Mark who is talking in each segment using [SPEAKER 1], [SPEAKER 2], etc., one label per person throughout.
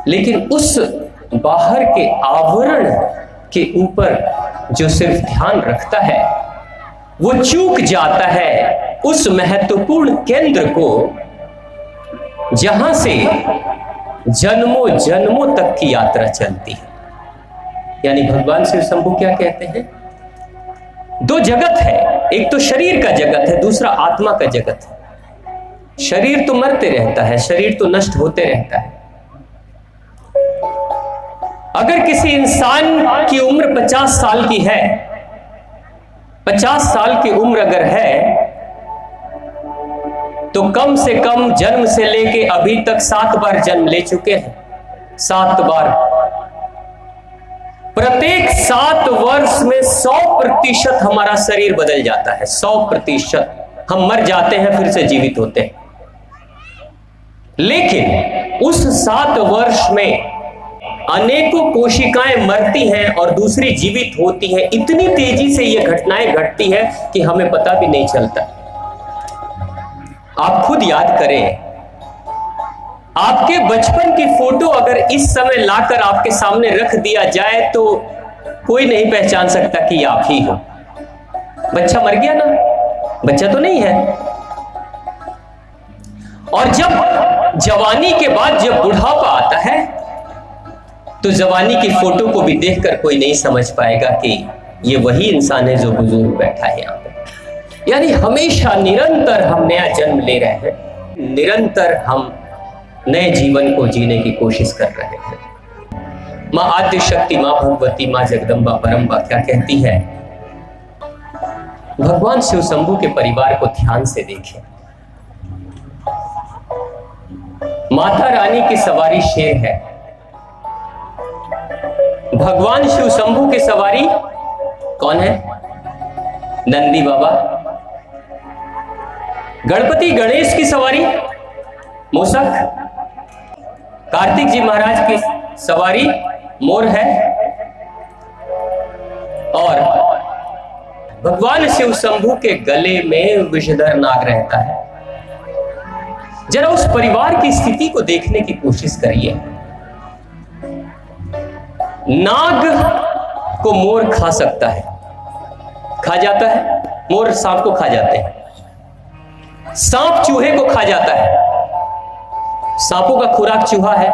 [SPEAKER 1] लेकिन उस बाहर के आवरण के ऊपर जो सिर्फ ध्यान रखता है वो चूक जाता है उस महत्वपूर्ण केंद्र को जहां से जन्मों जन्मों तक की यात्रा चलती है। यानी भगवान शिव शंभू क्या कहते हैं, दो जगत है, एक तो शरीर का जगत है, दूसरा आत्मा का जगत है। शरीर तो मरते रहता है, शरीर तो नष्ट होते रहता है। अगर किसी इंसान की उम्र 50 साल की है, 50 साल की उम्र अगर है तो कम से कम जन्म से लेके अभी तक 7 बार जन्म ले चुके हैं, 7 बार। प्रत्येक 7 वर्ष में 100% हमारा शरीर बदल जाता है, 100%। हम मर जाते हैं फिर से जीवित होते हैं। लेकिन उस 7 वर्ष में अनेकों कोशिकाएं मरती हैं और दूसरी जीवित होती हैं। इतनी तेजी से ये घटनाएं घटती है कि हमें पता भी नहीं चलता। आप खुद याद करें, आपके बचपन की फोटो अगर इस समय लाकर आपके सामने रख दिया जाए तो कोई नहीं पहचान सकता कि आप ही हो। बच्चा मर गया ना, बच्चा तो नहीं है। और जब जवानी के बाद जब बुढ़ापा आता है तो जवानी की फोटो को भी देखकर कोई नहीं समझ पाएगा कि ये वही इंसान है जो बुजुर्ग बैठा है यहां पे। यानी हमेशा निरंतर हम नया जन्म ले रहे हैं, निरंतर हम नए जीवन को जीने की कोशिश कर रहे हैं। मां आद्य शक्ति, मां भगवती, मां जगदम्बा परम्बा क्या कहती है, भगवान शिव शंभू के परिवार को ध्यान से देखें। माता रानी की सवारी शेर है, भगवान शिव शंभू की सवारी कौन है, नंदी बाबा। गणपति गणेश की सवारी मूषक, कार्तिक जी महाराज की सवारी मोर है, और भगवान शिव शंभू के गले में विषधर नाग रहता है। जरा उस परिवार की स्थिति को देखने की कोशिश करिए। नाग को मोर खा सकता है, खा जाता है, मोर सांप को खा जाते हैं, सांप चूहे को खा जाता है, सांपों का खुराक चूहा है।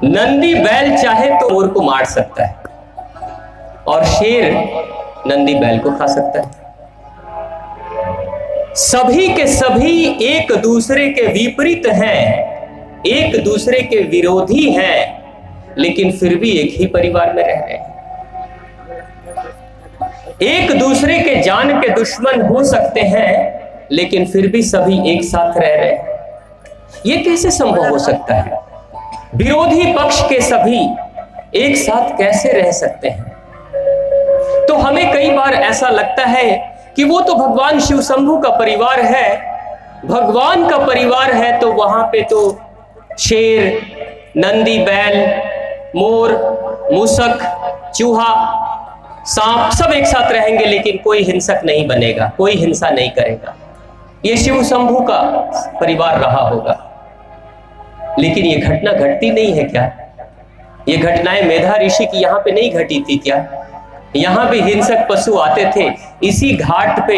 [SPEAKER 1] नंदी बैल चाहे तो मोर को मार सकता है, और शेर नंदी बैल को खा सकता है। सभी के सभी एक दूसरे के विपरीत हैं, एक दूसरे के विरोधी हैं, लेकिन फिर भी एक ही परिवार में रह रहे हैं। एक दूसरे के जान के दुश्मन हो सकते हैं, लेकिन फिर भी सभी एक साथ रह रहे हैं। यह कैसे संभव हो सकता है? विरोधी पक्ष के सभी एक साथ कैसे रह सकते हैं? तो हमें कई बार ऐसा लगता है कि वो तो भगवान शिव शंभू का परिवार है, भगवान का परिवार है तो वहां पे तो शेर, नंदी बैल, मोर, मूषक, चूहा, सांप सब एक साथ रहेंगे, लेकिन कोई हिंसक नहीं बनेगा, कोई हिंसा नहीं करेगा। ये शिव शंभू का परिवार रहा होगा। लेकिन ये घटना घटती नहीं है क्या? ये घटनाएं मेधा ऋषि की यहां पे नहीं घटी थी क्या? यहां भी हिंसक पशु आते थे। इसी घाट पे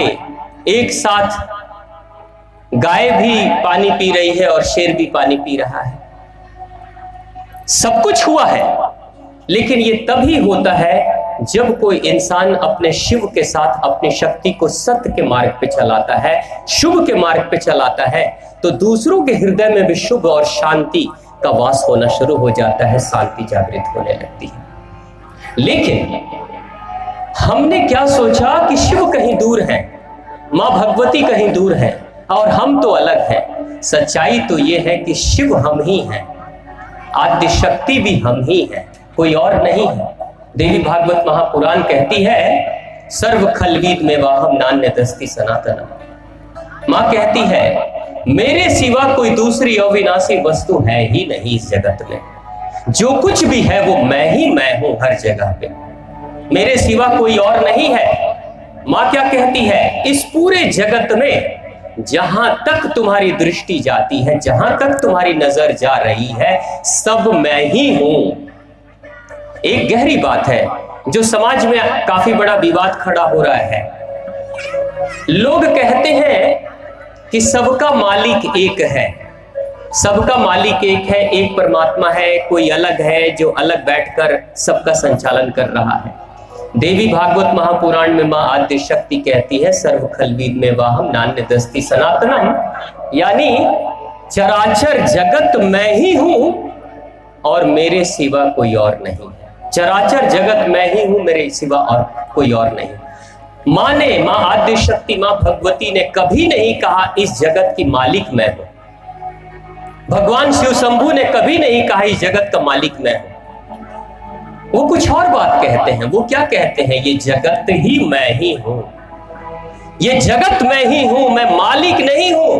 [SPEAKER 1] एक साथ गाय भी पानी पी रही है और शेर भी पानी पी रहा है। सब कुछ हुआ है, लेकिन ये तभी होता है जब कोई इंसान अपने शिव के साथ अपनी शक्ति को सत्य के मार्ग पे चलाता है, शुभ के मार्ग पे चलाता है, तो दूसरों के हृदय में भी शुभ और शांति का वास होना शुरू हो जाता है, शांति जागृत होने लगती है। लेकिन हमने क्या सोचा कि शिव कहीं दूर है, मां भगवती कहीं दूर है और हम तो अलग हैं। सच्चाई तो यह है कि शिव हम ही हैं, आद्य शक्ति भी हम ही हैं, कोई और नहीं है। देवी भागवत महापुराण कहती है, सर्व खलविद में वाहम नान्य दस्ति सनातनम। मां कहती है, मेरे सिवा कोई दूसरी अविनाशी वस्तु है ही नहीं इस जगत में। जो कुछ भी है वो मैं ही मैं हूं हर जगह पे, मेरे सिवा कोई और नहीं है। मां क्या कहती है, इस पूरे जगत में जहां तक तुम्हारी दृष्टि जाती है, जहां तक तुम्हारी नजर जा रही है, सब मैं ही हूं। एक गहरी बात है जो समाज में काफी बड़ा विवाद खड़ा हो रहा है। लोग कहते हैं कि सबका मालिक एक है, सबका मालिक एक है, एक परमात्मा है, कोई अलग है जो अलग बैठकर सबका संचालन कर रहा है। देवी भागवत महापुराण में मां आद्य शक्ति कहती है, सर्व खलविद में वाहम नान्य दस्ति सनातनम, यानी चराचर जगत मैं ही हूं और मेरे सिवा कोई और नहीं है। चराचर जगत मैं ही हूं, मेरे सिवा और कोई और नहीं। मां ने, मां आद्य शक्ति, मां भगवती ने कभी नहीं कहा इस जगत की मालिक मैं हूं। भगवान शिव शंभू ने कभी नहीं कहा इस जगत का मालिक मैं हूं। वो कुछ और बात कहते हैं। वो क्या कहते हैं? ये जगत ही मैं ही हूं, ये जगत मैं ही हूं, मैं मालिक नहीं हूं।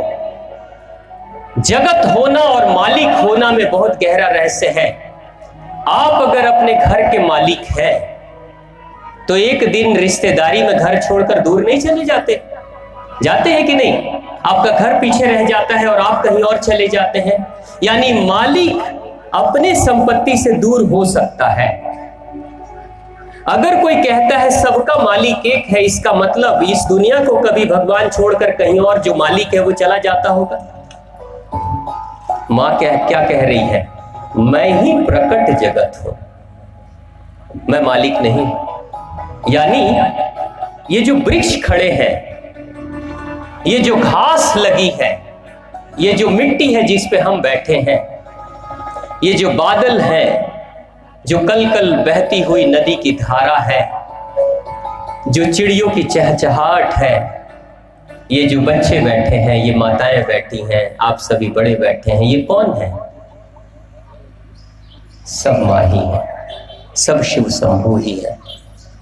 [SPEAKER 1] जगत होना और मालिक होना में बहुत गहरा रहस्य है। आप अगर अपने घर के मालिक हैं तो एक दिन रिश्तेदारी में घर छोड़कर दूर नहीं चले जाते? जाते हैं कि नहीं? आपका घर पीछे रह जाता है और आप कहीं और चले जाते हैं। यानी मालिक अपने संपत्ति से दूर हो सकता है। अगर कोई कहता है सबका मालिक एक है, इसका मतलब इस दुनिया को कभी भगवान छोड़कर कहीं और जो मालिक है वो चला जाता होगा। मां क्या कह रही है? मैं ही प्रकट जगत हूं, मैं मालिक नहीं। यानी ये जो वृक्ष खड़े हैं, ये जो घास लगी है, ये जो मिट्टी है जिस पे हम बैठे हैं, ये जो बादल है, जो कल कल बहती हुई नदी की धारा है, जो चिड़ियों की चहचहाट है, ये जो बच्चे बैठे हैं, ये माताएं बैठी हैं, आप सभी बड़े बैठे हैं, ये कौन है? सब मां ही है, सब शिव शंभू ही है।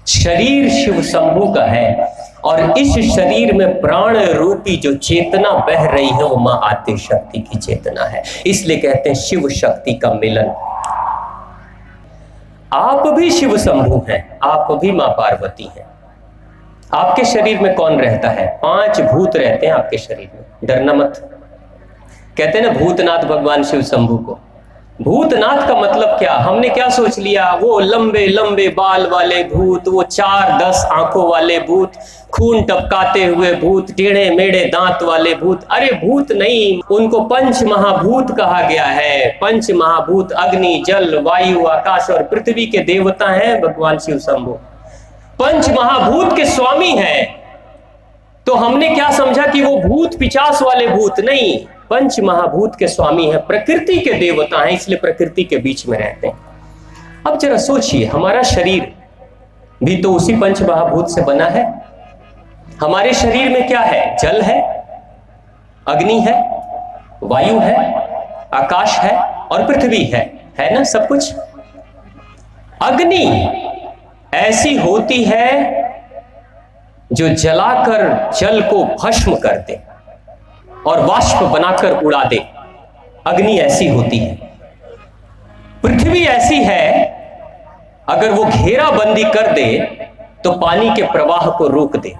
[SPEAKER 1] शरीर शिव शंभू का है और इस शरीर में प्राण रूपी जो चेतना बह रही है वो मां आद्य शक्ति की चेतना है। इसलिए कहते हैं शिव शक्ति का मिलन। आप भी शिव शंभू हैं, आप भी मां पार्वती हैं। आपके शरीर में कौन रहता है? 5 भूत रहते हैं आपके शरीर में। डरना मत। कहते हैं ना भूतनाथ भगवान शिव शंभू को। भूतनाथ का मतलब क्या? हमने क्या सोच लिया? वो लंबे लंबे बाल वाले भूत, वो 4-10 आंखों वाले भूत, खून टपकाते हुए भूत, टेढ़े मेढ़े दांत वाले भूत। अरे भूत नहीं, उनको पंच महाभूत कहा गया है। पंच महाभूत अग्नि, जल, वायु, आकाश और पृथ्वी के देवता हैं भगवान शिव शंभू। पंच महाभूत के स्वामी हैं। तो हमने क्या समझा कि वो भूत पिचास वाले भूत नहीं, पंच महाभूत के स्वामी हैं, प्रकृति के देवता हैं, इसलिए प्रकृति के बीच में रहते हैं। अब जरा सोचिए, हमारा शरीर भी तो उसी पंच महाभूत से बना है। हमारे शरीर में क्या है? जल है, अग्नि है, वायु है, आकाश है और पृथ्वी है ना सब कुछ। अग्नि ऐसी होती है जो जलाकर जल को भस्म कर दे और वाष्प बनाकर उड़ा दे। अग्नि ऐसी होती है। पृथ्वी ऐसी है, अगर वो घेराबंदी कर दे तो पानी के प्रवाह को रोक दे।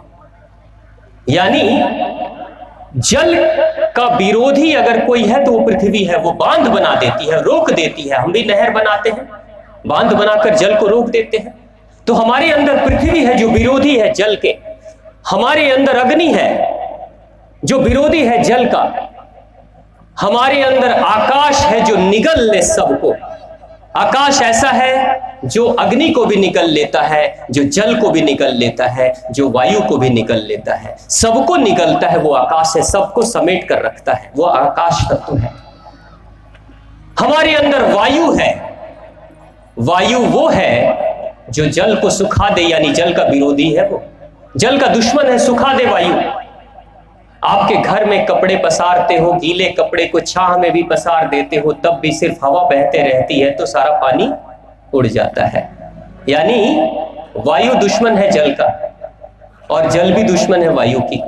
[SPEAKER 1] यानी जल का विरोधी अगर कोई है तो वो पृथ्वी है। वो बांध बना देती है, रोक देती है। हम भी नहर बनाते हैं, बांध बनाकर जल को रोक देते हैं। तो हमारे अंदर पृथ्वी है जो विरोधी है जल के, हमारे अंदर अग्नि है जो विरोधी है जल का, हमारे अंदर आकाश है जो निगल ले सबको। आकाश ऐसा है जो अग्नि को भी निगल लेता है, जो जल को भी निगल लेता है, जो वायु को भी निगल लेता है, सबको निगलता है। वो आकाश है, सबको समेट कर रखता है, वो आकाश तत्व है। हमारे अंदर वायु है। वायु वो है जो जल को सुखा दे, यानी जल का विरोधी है, वो जल का दुश्मन है, सुखा दे वायु। आपके घर में कपड़े पसारते हो, गीले कपड़े को छाह में भी पसार देते हो, तब भी सिर्फ हवा बहते रहती है तो सारा पानी उड़ जाता है। यानी वायु दुश्मन है जल का और जल भी दुश्मन है वायु की।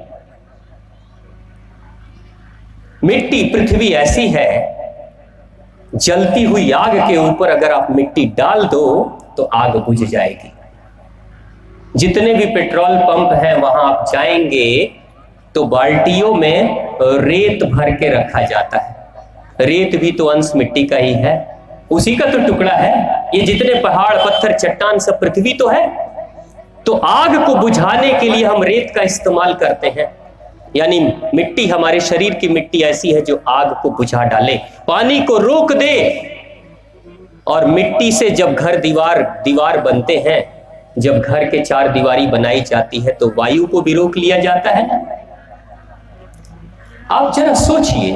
[SPEAKER 1] मिट्टी, पृथ्वी ऐसी है, जलती हुई आग के ऊपर अगर आप मिट्टी डाल दो तो आग बुझ जाएगी। जितने भी पेट्रोल पंप हैं वहां आप जाएंगे तो बाल्टियों में रेत भर के रखा जाता है। रेत भी तो अंश मिट्टी का ही है, उसी का तो टुकड़ा है। ये जितने पहाड़ पत्थर चट्टान सब पृथ्वी तो है। तो आग को बुझाने के लिए हम रेत का इस्तेमाल करते हैं। यानी मिट्टी, हमारे शरीर की मिट्टी ऐसी है जो आग को बुझा डाले, पानी को रोक दे। और मिट्टी से जब घर दीवार बनते हैं, जब घर के चार दीवारी बनाई जाती है, तो वायु को भी रोक लिया जाता है। आप जरा सोचिए,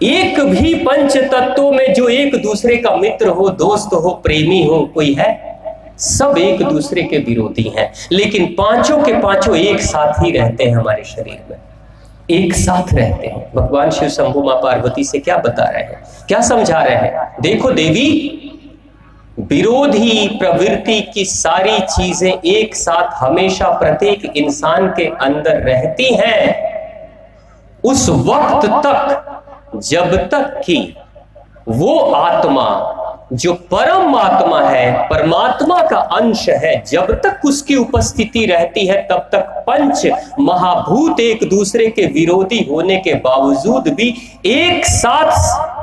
[SPEAKER 1] एक भी पंच तत्वों में जो एक दूसरे का मित्र हो, दोस्त हो, प्रेमी हो कोई है? सब एक दूसरे के विरोधी हैं। लेकिन पांचों के पांचों एक साथ ही रहते हैं, हमारे शरीर में एक साथ रहते हैं। भगवान शिव शंभु मां पार्वती से क्या बता रहे हैं, क्या समझा रहे हैं? देखो देवी, विरोधी प्रवृत्ति की सारी चीजें एक साथ हमेशा प्रत्येक इंसान के अंदर रहती हैं उस वक्त तक, जब तक कि वो आत्मा जो परम आत्मा है, परमात्मा का अंश है, जब तक उसकी उपस्थिति रहती है, तब तक पंच महाभूत एक दूसरे के विरोधी होने के बावजूद भी एक साथ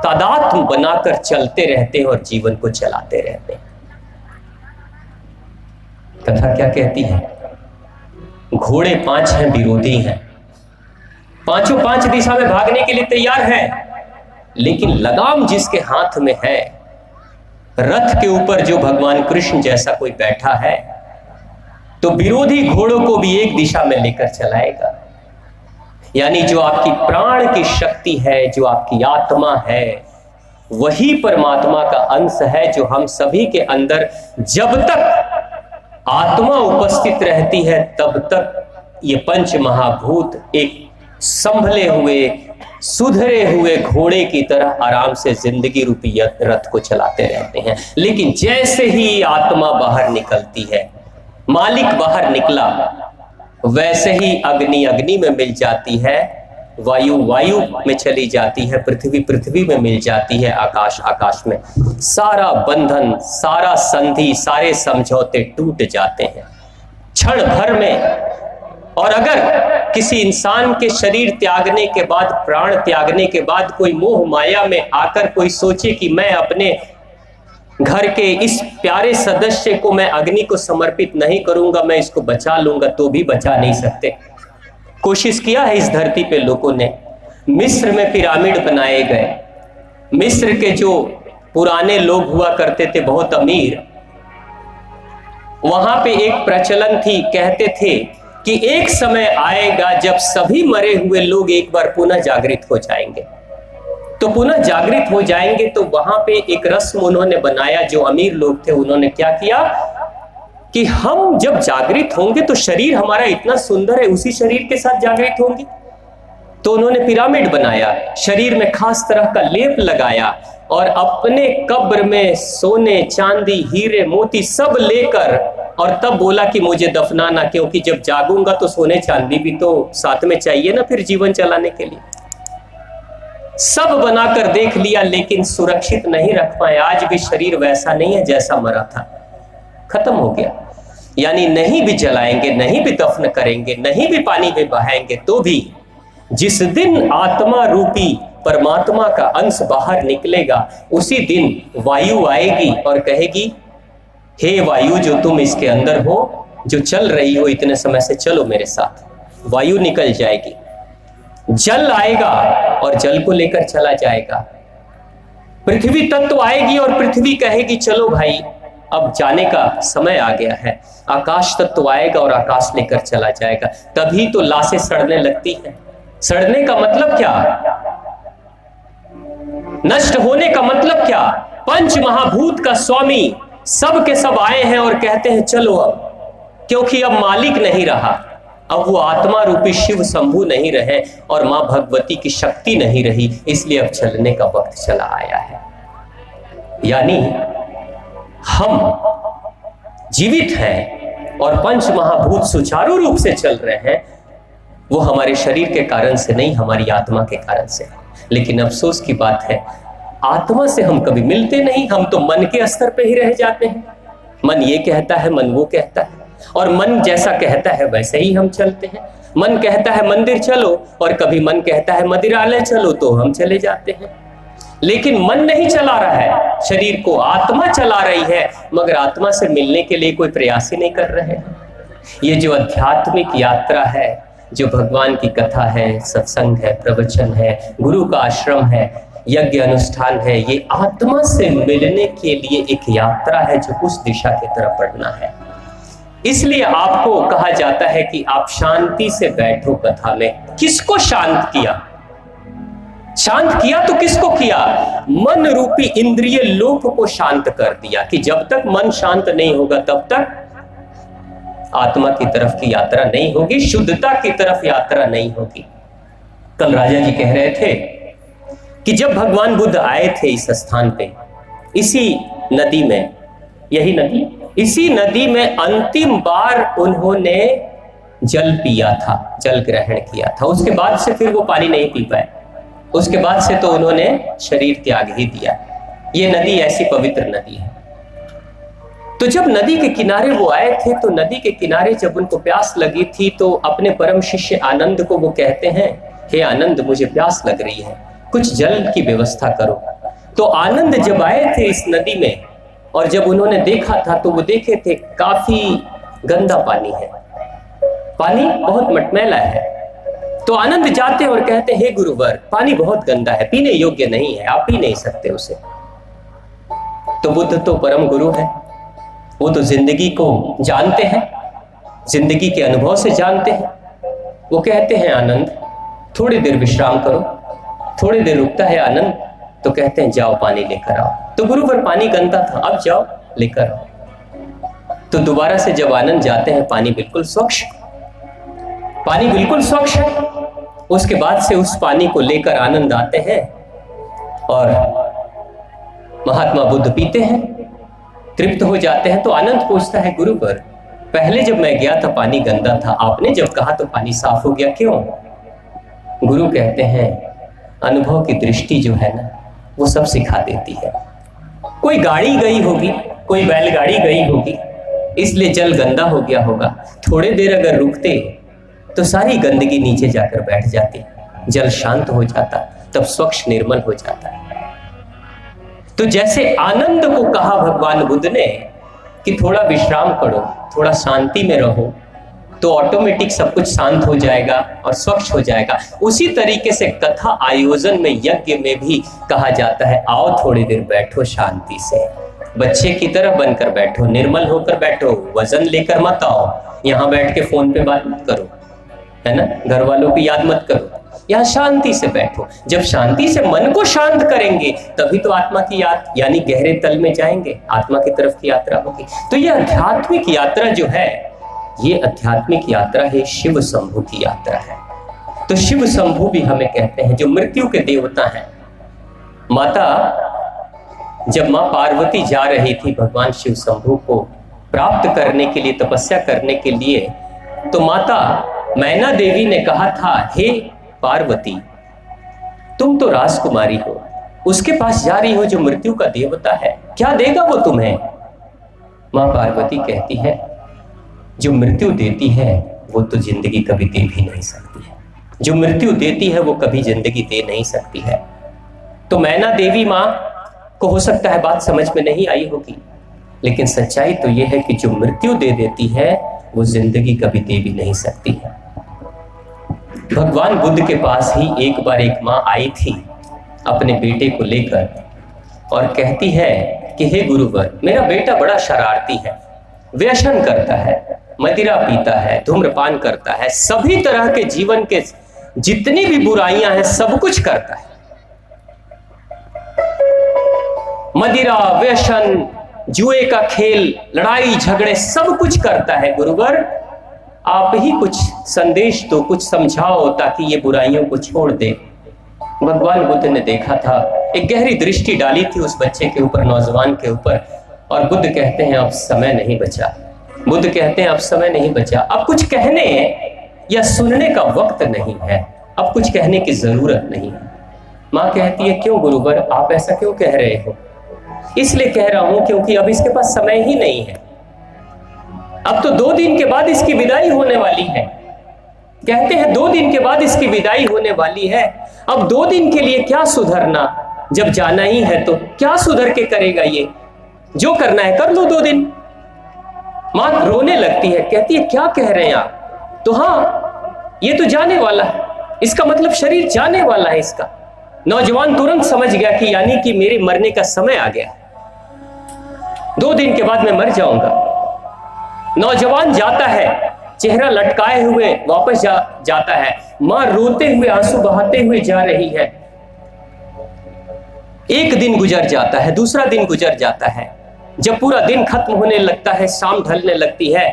[SPEAKER 1] तादात्म्य बनाकर चलते रहते हैं और जीवन को चलाते रहते हैं। कथा क्या कहती है? घोड़े 5 हैं, विरोधी हैं, पांचों 5 दिशा में भागने के लिए तैयार हैं, लेकिन लगाम जिसके हाथ में है, रथ के ऊपर जो भगवान कृष्ण जैसा कोई बैठा है, तो विरोधी घोड़ों को भी एक दिशा में लेकर चलाएगा। यानी जो आपकी प्राण की शक्ति है, जो आपकी आत्मा है, वही परमात्मा का अंश है, जो हम सभी के अंदर जब तक आत्मा उपस्थित रहती है, तब तक ये पंच महाभूत एक संभले हुए, सुधरे हुए घोड़े की तरह आराम से जिंदगी रूपी रथ को चलाते रहते हैं। लेकिन जैसे ही आत्मा बाहर निकलती है, मालिक बाहर निकला, वैसे ही अग्नि अग्नि में मिल जाती है, वायु वायु में चली जाती है, पृथ्वी पृथ्वी में मिल जाती है, आकाश आकाश में। सारा बंधन, सारा संधि, सारे समझौते टूट जाते हैं क्षण भर में। और अगर किसी इंसान के शरीर त्यागने के बाद, प्राण त्यागने के बाद कोई मोह माया में आकर कोई सोचे कि मैं अपने घर के इस प्यारे सदस्य को मैं अग्नि को समर्पित नहीं करूंगा, मैं इसको बचा लूंगा, तो भी बचा नहीं सकते। कोशिश किया है इस धरती पे लोगों ने। मिस्र में पिरामिड बनाए गए। मिस्र के जो पुराने लोग हुआ करते थे, बहुत अमीर, वहां पे एक प्रचलन थी, कहते थे कि एक समय आएगा जब सभी मरे हुए लोग एक बार पुनः जागृत हो जाएंगे। तो पुनः जागृत हो जाएंगे तो वहां पे एक रस्म उन्होंने बनाया, जो अमीर लोग थे, उन्होंने क्या किया कि हम जब जागृत होंगे तो शरीर हमारा इतना सुंदर है, उसी शरीर के साथ जागृत होंगे। तो उन्होंने पिरामिड बनाया, शरीर में खास तरह का लेप लगाया और अपने कब्र में सोने चांदी हीरे मोती सब लेकर, और तब बोला कि मुझे दफनाना, क्योंकि जब जागूंगा तो सोने चांदी भी तो साथ में चाहिए ना फिर जीवन चलाने के लिए। सब बनाकर देख लिया, लेकिन सुरक्षित नहीं रख पाए। आज भी शरीर वैसा नहीं है जैसा मरा था, खत्म हो गया। यानी नहीं भी जलाएंगे, नहीं भी दफन करेंगे, नहीं भी पानी में बहाएंगे, तो भी जिस दिन आत्मा रूपी परमात्मा का अंश बाहर निकलेगा, उसी दिन वायु आएगी और कहेगी, हे वायु जो तुम इसके अंदर हो, जो चल रही हो इतने समय से, चलो मेरे साथ। वायु निकल जाएगी, जल आएगा और जल को लेकर चला जाएगा। पृथ्वी तत्व आएगी और पृथ्वी कहेगी, चलो भाई अब जाने का समय आ गया है। आकाश तत्व आएगा और आकाश लेकर चला जाएगा। तभी तो लाशें सड़ने लगती हैं। सड़ने का मतलब क्या? नष्ट होने का मतलब क्या? पंच महाभूत का स्वामी सब के सब आए हैं और कहते हैं चलो अब, क्योंकि अब मालिक नहीं रहा, अब वो आत्मा रूपी शिव शंभु नहीं रहे और मां भगवती की शक्ति नहीं रही, इसलिए अब चलने का वक्त चला आया है। यानी हम जीवित हैं और पंच महाभूत सुचारू रूप से चल रहे हैं, वो हमारे शरीर के कारण से नहीं, हमारी आत्मा के कारण से। लेकिन अफसोस की बात है, आत्मा से हम कभी मिलते नहीं, हम तो मन के स्तर पे ही रह जाते हैं। मन ये कहता है, मन वो कहता है, और मन जैसा कहता है वैसे ही हम चलते हैं। मन कहता है मंदिर चलो और कभी मन कहता है मदिरालय चलो, तो हम चले जाते हैं। लेकिन मन नहीं चला रहा है, शरीर को आत्मा चला रही है, मगर आत्मा से मिलने के लिए कोई प्रयास ही नहीं कर रहे हैं। ये जो आध्यात्मिक यात्रा है, जो भगवान की कथा है, सत्संग है, प्रवचन है, गुरु का आश्रम है, यज्ञ अनुष्ठान है, ये आत्मा से मिलने के लिए एक यात्रा है जो उस दिशा की तरफ बढ़ना है। इसलिए आपको कहा जाता है कि आप शांति से बैठो कथा में। किसको शांत किया? शांत किया तो किसको किया? मन रूपी इंद्रिय लोक को शांत कर दिया कि जब तक मन शांत नहीं होगा तब तक आत्मा की तरफ की यात्रा नहीं होगी, शुद्धता की तरफ यात्रा नहीं होगी। कल राजा जी कह रहे थे कि जब भगवान बुद्ध आए थे इस स्थान पे, इसी नदी में, यही नदी, इसी नदी में अंतिम बार उन्होंने जल पिया था, जल ग्रहण किया था। उसके बाद से फिर वो पानी नहीं पी पाए, उसके बाद से तो उन्होंने शरीर त्याग ही दिया। ये नदी ऐसी पवित्र नदी है। तो जब नदी के किनारे वो आए थे, तो नदी के किनारे जब उनको प्यास लगी थी, तो अपने परम शिष्य आनंद को वो कहते हैं, हे आनंद, मुझे प्यास लग रही है, कुछ जल की व्यवस्था करो। तो आनंद जब आए थे इस नदी में और जब उन्होंने देखा था, तो वो देखे थे काफी गंदा पानी है, पानी बहुत मटमैला है। तो आनंद जाते और कहते, हे गुरुवर, पानी बहुत गंदा है, पीने योग्य नहीं है, आप पी नहीं सकते उसे। तो बुद्ध तो परम गुरु है, वो तो जिंदगी को जानते हैं, जिंदगी के अनुभव से जानते हैं। वो कहते हैं, आनंद थोड़ी देर विश्राम करो। थोड़ी देर रुकता है आनंद, तो कहते हैं, जाओ पानी लेकर आओ। तो गुरुवर, पानी गंदा था, अब जाओ लेकर आओ। तो दोबारा से जब आनंद जाते हैं, पानी बिल्कुल स्वच्छ, पानी बिल्कुल स्वच्छ है। उसके बाद से उस पानी को लेकर आनंद आते हैं और महात्मा बुद्ध पीते हैं, तृप्त हो जाते हैं। तो आनंद पूछता है, गुरुवर, पहले जब मैं गया था पानी गंदा था, आपने जब कहा तो पानी साफ हो गया, क्यों? गुरु कहते हैं, अनुभव की दृष्टि जो है ना, वो सब सिखा देती है। कोई गाड़ी गई होगी, कोई बैलगाड़ी गई होगी, इसलिए जल गंदा हो गया होगा। थोड़े देर अगर रुकते तो सारी गंदगी नीचे जाकर बैठ जाती, जल शांत हो जाता, तब स्वच्छ निर्मल हो जाता है। तो जैसे आनंद को कहा भगवान बुद्ध ने कि थोड़ा विश्राम करो, थोड़ा शांति में रहो, तो ऑटोमेटिक सब कुछ शांत हो जाएगा और स्वच्छ हो जाएगा। उसी तरीके से कथा आयोजन में, यज्ञ में भी कहा जाता है, आओ थोड़ी देर बैठो शांति से, बच्चे की तरह बनकर बैठो, निर्मल होकर बैठो, वजन लेकर मत आओ, यहाँ बैठ के फोन पे बात मत करो, है ना, घर वालों की याद मत करो, यहाँ शांति से बैठो। जब शांति से मन को शांत करेंगे, तभी तो आत्मा की याद, यानी गहरे तल में जाएंगे, आत्मा की तरफ की यात्रा होगी। तो ये आध्यात्मिक यात्रा जो है, ये आध्यात्मिक यात्रा है, शिव शंभु की यात्रा है। तो शिव शंभु भी हमें कहते हैं, जो मृत्यु के देवता हैं। माता, जब मां पार्वती जा रही थी भगवान शिव शंभु को प्राप्त करने के लिए, तपस्या करने के लिए, तो माता मैना देवी ने कहा था, हे पार्वती, तुम तो राजकुमारी हो, उसके पास जा रही हो जो मृत्यु का देवता है, क्या देगा वो तुम्हें? मां पार्वती कहती है, जो मृत्यु देती है वो तो जिंदगी कभी दे भी नहीं सकती है, जो मृत्यु देती है वो कभी जिंदगी दे नहीं सकती है। तो मैना देवी मां को हो सकता है बात समझ में नहीं आई होगी, लेकिन सच्चाई तो यह है कि जो मृत्यु दे देती है वो जिंदगी कभी दे भी नहीं सकती है। भगवान बुद्ध के पास ही एक बार एक मां आई थी अपने बेटे को लेकर और कहती है कि हे गुरुवर, मेरा बेटा बड़ा शरारती है, व्यसन करता है, मदिरा पीता है, धूम्रपान करता है, सभी तरह के जीवन के जितनी भी बुराइयां हैं सब कुछ करता है, मदिरा, व्यसन, जुए का खेल, लड़ाई झगड़े, सब कुछ करता है। गुरुवर, आप ही कुछ संदेश दो, कुछ समझाओ ताकि ये बुराइयों को छोड़ दे। भगवान बुद्ध ने देखा था, एक गहरी दृष्टि डाली थी उस बच्चे के ऊपर, नौजवान के ऊपर, और बुद्ध कहते हैं अब समय नहीं बचा। बुद्ध कहते हैं अब समय नहीं बचा, अब कुछ कहने या सुनने का वक्त नहीं है, अब कुछ कहने की जरूरत नहीं है। मां कहती है, क्यों गुरुवर, आप ऐसा क्यों कह रहे हो? इसलिए कह रहा हूं क्योंकि अब इसके पास समय ही नहीं है। अब तो 2 दिन के बाद इसकी विदाई होने वाली है। कहते हैं 2 दिन के बाद इसकी विदाई होने वाली है। अब 2 दिन के लिए क्या सुधरना, जब जाना ही है तो क्या सुधर के करेगा ये, जो करना है कर लो 2 दिन। मां रोने लगती है, कहती है क्या कह रहे हैं आप, तो हाँ ये तो जाने वाला है, इसका मतलब शरीर जाने वाला है इसका। नौजवान तुरंत समझ गया कि यानी कि मेरे मरने का समय आ गया, 2 दिन के बाद मैं मर जाऊंगा। नौजवान जाता है, चेहरा लटकाए हुए वापस जाता है। मां रोते हुए आंसू बहाते हुए जा रही है। 1 दिन गुजर जाता है, दूसरा दिन गुजर जाता है। जब पूरा दिन खत्म होने लगता है, शाम ढलने लगती है,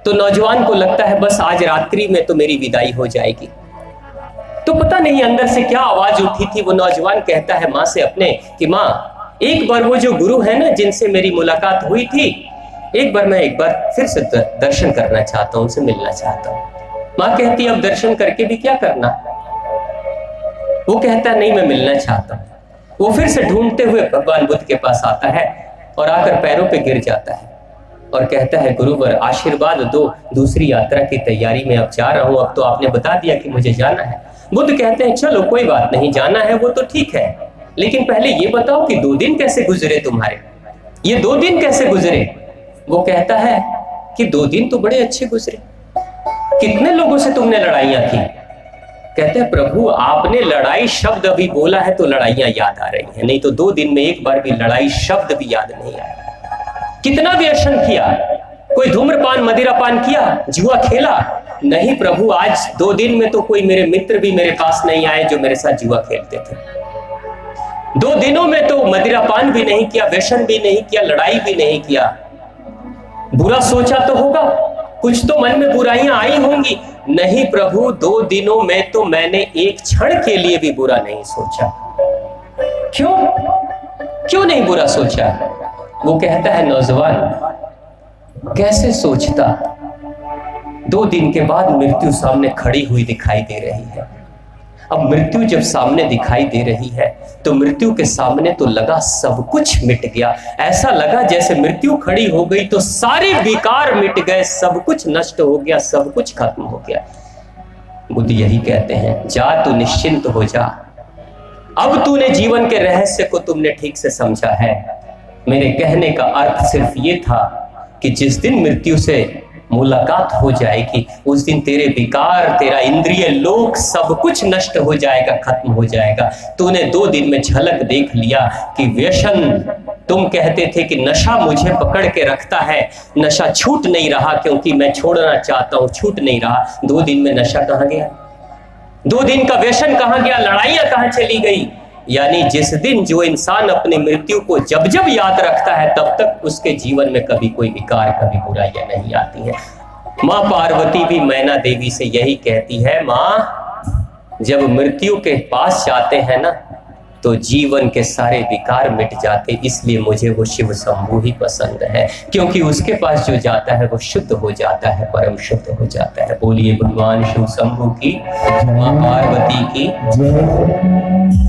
[SPEAKER 1] तो नौजवान को लगता है बस आज रात्रि में तो मेरी विदाई हो जाएगी। तो पता नहीं अंदर से क्या आवाज उठी थी। वो नौजवान कहता है मां से अपने कि मां, एक बार वो जो गुरु है ना जिनसे मेरी मुलाकात हुई थी, मैं एक बार फिर से दर्शन करना चाहता हूं, उनसे मिलना चाहता हूं। मां कहती अब दर्शन करके भी क्या करना। वो कहता नहीं मैं मिलना चाहता हूं। वो फिर से ढूंढते हुए भगवान बुद्ध के पास आता है और आकर पैरों पे गिर जाता है और कहता है गुरुवर आशीर्वाद दो, दूसरी यात्रा की तैयारी में अब जा रहा हूं, अब तो आपने बता दिया कि मुझे जाना है। बुद्ध कहते हैं चलो कोई बात नहीं, जाना है वो तो ठीक है, लेकिन पहले ये बताओ कि 2 दिन कैसे गुजरे तुम्हारे, ये 2 दिन कैसे गुजरे। वो कहता है कि 2 दिन तो बड़े अच्छे गुजरे। कितने लोगों से तुमने लड़ाइयां की। कहते हैं प्रभु आपने लड़ाई शब्द अभी बोला है तो लड़ाइयां याद आ रही हैं, नहीं तो 2 दिन में एक बार भी लड़ाई शब्द भी याद नहीं आया। कितना व्यसन किया, कोई धूम्रपान मदिरापान किया, जुआ खेला, नहीं प्रभु आज 2 दिन में तो कोई मेरे मित्र भी मेरे पास नहीं आए जो मेरे साथ जुआ खेलते थे। 2 दिनों में तो मदिरापान भी नहीं किया, व्यसन भी नहीं किया, लड़ाई भी नहीं किया। बुरा सोचा तो होगा, कुछ तो मन में बुराइयां आई होंगी। नहीं प्रभु 2 दिनों में तो मैंने एक क्षण के लिए भी बुरा नहीं सोचा। क्यों नहीं बुरा सोचा। वो कहता है नौजवान कैसे सोचता, 2 दिन के बाद मृत्यु सामने खड़ी हुई दिखाई दे रही है। अब मृत्यु जब सामने दिखाई दे रही है तो मृत्यु के सामने तो लगा सब कुछ मिट गया। ऐसा लगा जैसे मृत्यु खड़ी हो गई तो सारे विकार मिट गए, सब कुछ नष्ट हो गया, सब कुछ खत्म हो गया। बुद्ध यही कहते हैं जा तू निश्चिंत हो जा, अब तूने जीवन के रहस्य को तुमने ठीक से समझा है। मेरे कहने का अर्थ सिर्फ ये था कि जिस दिन मृत्यु से मुलाकात हो जाएगी उस दिन तेरे विकार, तेरा इंद्रिय लोक सब कुछ नष्ट हो जाएगा, खत्म हो जाएगा। तूने 2 दिन में झलक देख लिया कि व्यसन, तुम कहते थे कि नशा मुझे पकड़ के रखता है, नशा छूट नहीं रहा क्योंकि मैं छोड़ना चाहता हूं, छूट नहीं रहा। 2 दिन में नशा कहां गया, 2 दिन का व्यसन कहां गया, लड़ाइयां कहां चली गई। यानी जिस दिन जो इंसान अपनी मृत्यु को जब जब याद रखता है तब तक उसके जीवन में कभी कोई विकार, कभी बुराइयां नहीं आती है। मां पार्वती भी मैना देवी से यही कहती है, मां जब मृत्यु के पास जाते हैं ना तो जीवन के सारे विकार मिट जाते, इसलिए मुझे वो शिव शंभु ही पसंद है, क्योंकि उसके पास जो जाता है वो शुद्ध हो जाता है, परम शुद्ध हो जाता है। बोलिए भगवान शिव शंभु की, मां पार्वती की।